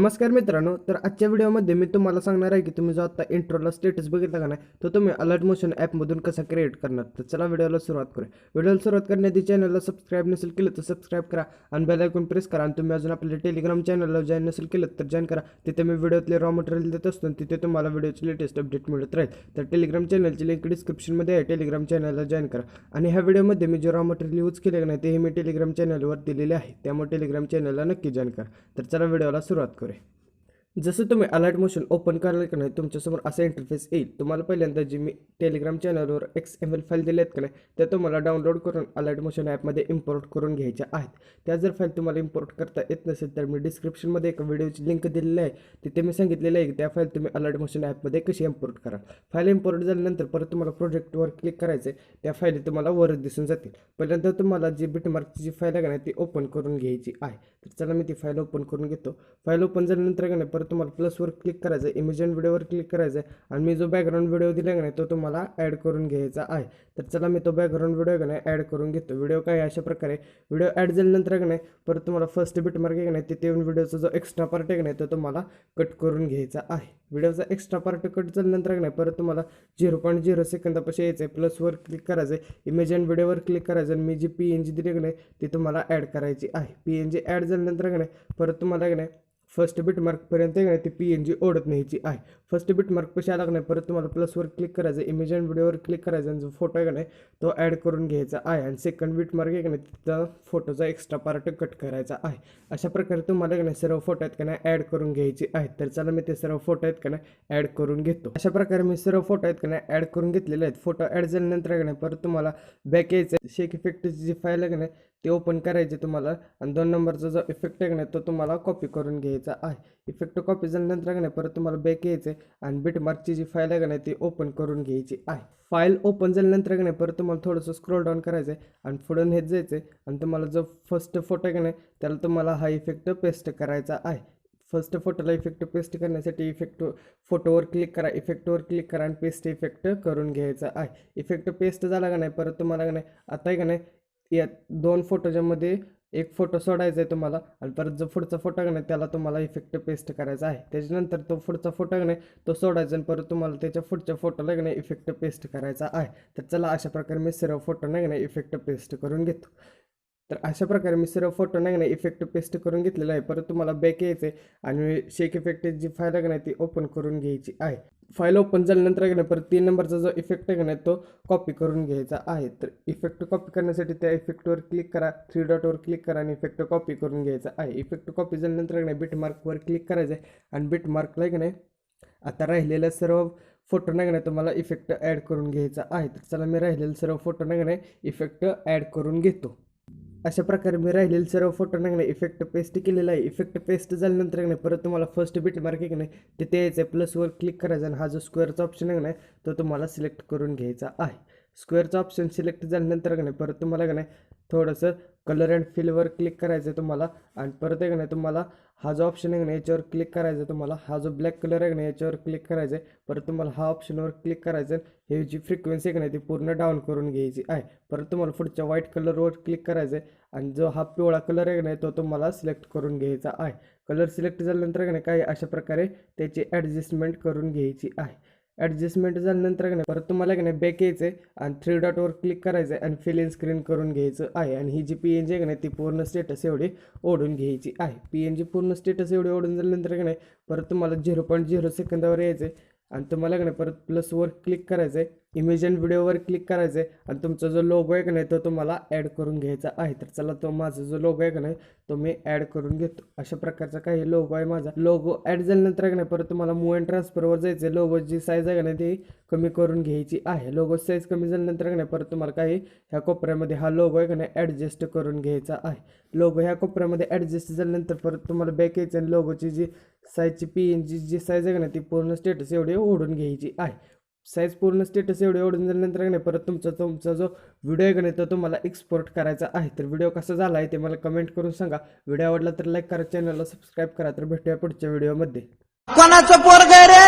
नमस्कार मित्रांनो, तर आजच्या व्हिडिओमध्ये मी तुम्हाला सांगणार आहे की तुम्ही जो आता इंट्रोला स्टेटस बघितला का नाही तो तुम्ही अलर्ट मोशन ॲपमधून कसा क्रिएट करणार. तर चला व्हिडिओला सुरुवात करूया. व्हिडिओला सुरुवात करण्याआधी चॅनलला सबस्क्राईब नसेल केलं तर सबस्क्राईब करा आणि बेल आयकॉन प्रेस करा. आणि तुम्ही अजून आपल्या टेलिग्राम चॅनलला जॉईन नसेल केलं तर जॉईन करा. तिथे मी व्हिडिओतले रॉ मटेरियल देत असतो आणि तिथे तुम्हाला व्हिडिओची लेटेस्ट अपडेट मिळत राहील. तर टेलिग्राम चॅनलची लिंक डिस्क्रिप्शनमध्ये आहे, टेलिग्राम चॅनलला जॉईन करा. आणि ह्या व्हिडिओमध्ये मी जे रॉ मटेरियल यूज केले नाही तेही मी टेलिग्राम चॅनलवर दिलेले आहे, त्यामुळे टेलिग्राम चॅनलला नक्की जॉईन करा. तर चला व्हिडिओला सुरुवात करूया. जसं तुम्ही अलाइट मोशन ओपन कराल की नाही तुमच्यासमोर असा इंटरफेस येईल. तुम्हाला पहिल्यांदा जी मी टेलिग्राम चॅनलवर XML फाईल दिल्या आहेत का नाही त्या तुम्हाला डाउनलोड करून अलाइट मोशन ॲपमध्ये इम्पोर्ट करून घ्यायच्या आहेत. त्या जर फाईल तुम्हाला इम्पोर्ट करता येत नसेल तर मी डिस्क्रिप्शनमध्ये एक व्हिडिओची लिंक दिलेली आहे, तिथे मी सांगितलेलं आहे की त्या फाईल तुम्ही अलाइट मोशन ॲपमध्ये कशी इम्पोर्ट करा. फाईल इम्पोर्ट झाल्यानंतर परत तुम्हाला प्रोजेक्टवर क्लिक करायचं आहे. त्या फाईली तुम्हाला वर दिसून जातील. पहिल्यांदा तुम्हाला जी बिटमार्कची जी फाईल आहे का नाही ती ओपन करून घ्यायची आहे. तर चला मी ती फाईल ओपन करून घेतो. फाईल ओपन झाल्यानंतर का नाही परत तुम्हाला प्लसवर क्लिक करायचं आहे, इमेज अँड व्हिडिओवर क्लिक करायचं आहे आणि मी जो बॅकग्राऊंड व्हिडिओ दिला का नाही तो तुम्हाला ॲड करून घ्यायचा आहे. तर चला मी तो बॅकग्राऊंड व्हिडिओ का नाही ॲड करून घेतो. व्हिडिओ काय अशा प्रकारे व्हिडिओ ॲड झाल्यानंतर का नाही परत तुम्हाला फर्स्ट बिटमार्क आहे का नाही तिथे येऊन व्हिडिओचा जो एक्स्ट्रा पार्ट आहे का नाही तो तुम्हाला कट करून घ्यायचा आहे. व्हिडिओचा एक्स्ट्रा पार्ट कट झाल्यानंतर का नाही परत तुम्हाला 0.0 सेकंदापाशी यायचं आहे, प्लसवर क्लिक करायचं आहे, इमेज अँड व्हिडिओवर क्लिक करायचं आणि मी जी PNG दिली का नाही ती तुम्हाला ॲड करायची आहे. PNG ॲड झाल्यानंतर का नाही परत तुम्हाला का नाही फर्स्ट बिटमार्कपर्यंत का नाही ती PNG ओढत न्यायची आहे. फर्स्ट बिटमार्क कशी आला का नाही परत तुम्हाला प्लसवर क्लिक करायचं, इमेज अँड व्हिडिओवर क्लिक करायचं आणि जो फोटो आहे का नाही तो ॲड करून घ्यायचा आहे. आणि सेकंड बिटमार्क आहे का नाही तिथं फोटोचा एक्स्ट्रा पार्ट कट करायचा आहे. अशा प्रकारे तुम्हाला का नाही सर्व फोटो आहेत का नाही ॲड करून घ्यायची आहेत. तर चला मी ते सर्व फोटो आहेत का नाही ॲड करून घेतो. अशा प्रकारे मी सर्व फोटो आहेत का नाही ॲड करून घेतलेले आहेत. फोटो ॲड झाल्यानंतर का नाही परत तुम्हाला बॅक यायचं, शेक इफेक्टची जी फाईल आहे का नाही ते ओपन करायचे तुम्हाला आणि 2 नंबरचा जो इफेक्ट आहे का नाही तो तुम्हाला कॉपी करून घ्यायचा आहे. इफेक्ट कॉपी झाल्यानंतर का नाही परत तुम्हाला बॅक यायचं आणि बिटमार्कची जी फाईल आहे का नाही ती ओपन करून घ्यायची आहे. फाईल ओपन झाल्यानंतर का नाही परत तुम्हाला थोडंसं स्क्रोल डाऊन करायचं आहे आणि पुढे नेत जायचं आहे आणि तुम्हाला जो फर्स्ट फोटो आहे का नाही त्याला तुम्हाला हा इफेक्ट पेस्ट करायचा आहे. फर्स्ट फोटोला इफेक्ट पेस्ट करण्यासाठी फोटोवर क्लिक करा, इफेक्टवर क्लिक करा आणि पेस्ट इफेक्ट करून घ्यायचा आहे. इफेक्ट पेस्ट झाला का नाही परत तुम्हाला का नाही आता आहे का नाही या 2 फोटोच्यामध्ये एक फोटो सोडायचा आहे तुम्हाला आणि परत जो पुढचा फोटो आहे नाही त्याला तुम्हाला इफेक्ट पेस्ट करायचा आहे. त्याच्यानंतर तो पुढचा फोटो आहे नाही तो सोडायचा आणि परत तुम्हाला त्याच्या पुढच्या फोटोला नाही इफेक्ट पेस्ट करायचा आहे. तर चला अशा प्रकारे मी सर्व फोटो नाही इफेक्ट पेस्ट करून घेतो. तर अशा प्रकारे मी सर्व फोटो नाही इफेक्ट पेस्ट करून घेतलेला आहे. परत तुम्हाला बॅक यायचं आहे आणि शेक इफेक्ट जी फाईल आहे नाही ती ओपन करून घ्यायची आहे. फाईल ओपन झाल्यानंतर का नाही परत 3 नंबरचा जो इफेक्ट आहे का नाही तो कॉपी करून घ्यायचा आहे. तर इफेक्ट कॉपी करण्यासाठी त्या इफेक्टवर क्लिक करा, 3 डॉटवर क्लिक करा आणि इफेक्ट कॉपी करून घ्यायचा आहे. इफेक्ट कॉपी झाल्यानंतर का नाही बिटमार्कवर क्लिक करायचं आहे आणि बिटमार्कला का नाही आता राहिलेल्या सर्व फोटो नाही का नाही तुम्हाला इफेक्ट ॲड करून घ्यायचा आहे. तर चला मी राहिलेले सर्व फोटो नाही का नाही इफेक्ट ॲड करून घेतो. अशा प्रकारे मी राहिलेले सर्व फोटो नाही इफेक्ट पेस्ट केलेला आहे. इफेक्ट पेस्ट झाल्यानंतर नाही परत तुम्हाला फर्स्ट बिटमार्क आहे की नाही तिथे यायचं आहे, प्लसवर क्लिक करायचं आणि हा जो स्क्वेअरचा ऑप्शन आहे नाही तो तुम्हाला सिलेक्ट करून घ्यायचा आहे. स्क्वेअरचा ऑप्शन सिलेक्ट झाल्यानंतर का नाही परत तुम्हाला का नाही थोडंसं कलर अँड फिलवर क्लिक करायचं आहे तुम्हाला आणि परत आहे का नाही तुम्हाला हा जो ऑप्शन आहे ना याच्यावर क्लिक करायचं आहे. तुम्हाला हा जो ब्लॅक कलर आहे ना याच्यावर क्लिक करायचं आहे. परत तुम्हाला हा ऑप्शनवर क्लिक करायचं आहे. हे जी फ्रिक्वेन्सी आहे का नाही ती पूर्ण डाऊन करून घ्यायची आहे. परत तुम्हाला पुढच्या व्हाईट कलरवर क्लिक करायचं आहे आणि जो हा पिवळा कलर आहे का नाही तो तुम्हाला सिलेक्ट करून घ्यायचा आहे. कलर सिलेक्ट झाल्यानंतर का नाही काही अशा प्रकारे त्याची ॲडजस्टमेंट करून घ्यायची आहे. ॲडजस्टमेंट झाल्यानंतर का नाही परत तुम्हाला का नाही बॅक यायचं आहे आणि 3 डॉटवर क्लिक करायचं आहे आणि फिल इन स्क्रीन करून घ्यायचं आहे. आणि ही जी PNG आहे का नाही ती पूर्ण स्टेटस एवढी ओढून घ्यायची आहे. PNG पूर्ण स्टेटस एवढी ओढून झाल्यानंतर का नाही परत तुम्हाला 0.0 सेकंदावर यायचं आहे आणि तुम्हाला का नाही परत प्लसवर क्लिक करायचं आहे, इमेज अँड व्हिडिओवर क्लिक करायचं आहे आणि तुमचा जो लोगो आहे का नाही तो तुम्हाला ॲड करून घ्यायचा आहे. तर चला तो माझा जो लोगो आहे का नाही तो मी ॲड करून घेतो. अशा प्रकारचा काही लोगो आहे माझा. लोगो ॲड झाल्यानंतर का नाही परत तुम्हाला मूव अँड ट्रान्सफरवर जायचं आहे. लोगोची साईज आहे का नाही ती कमी करून घ्यायची आहे. लोगो साईज कमी झाल्यानंतर का नाही परत तुम्हाला काही ह्या कोपऱ्यामध्ये हा लोगो आहे का नाही ॲडजस्ट करून घ्यायचा आहे. लोगो ह्या कोपऱ्यामध्ये ॲडजस्ट झाल्यानंतर परत तुम्हाला बॅक यायचं आणि लोगोची जी साईजची PNG जी साईज आहे का नाही ती पूर्ण स्टेटस एवढी ओढून घ्यायची आहे. साईज पूर्ण स्टेटस एवढे ओढून झाल्यानंतर का नाही परत तुमचा जो व्हिडिओ आहे का नाही तो तुम्हाला एक्सपोर्ट करायचा आहे. तर व्हिडिओ कसा झाला आहे ते मला कमेंट करून सांगा. व्हिडिओ आवडला तर लाईक करा, चॅनलला सबस्क्राईब करा. तर भेटूया पुढच्या व्हिडिओमध्ये. कोणाचं पोरग रे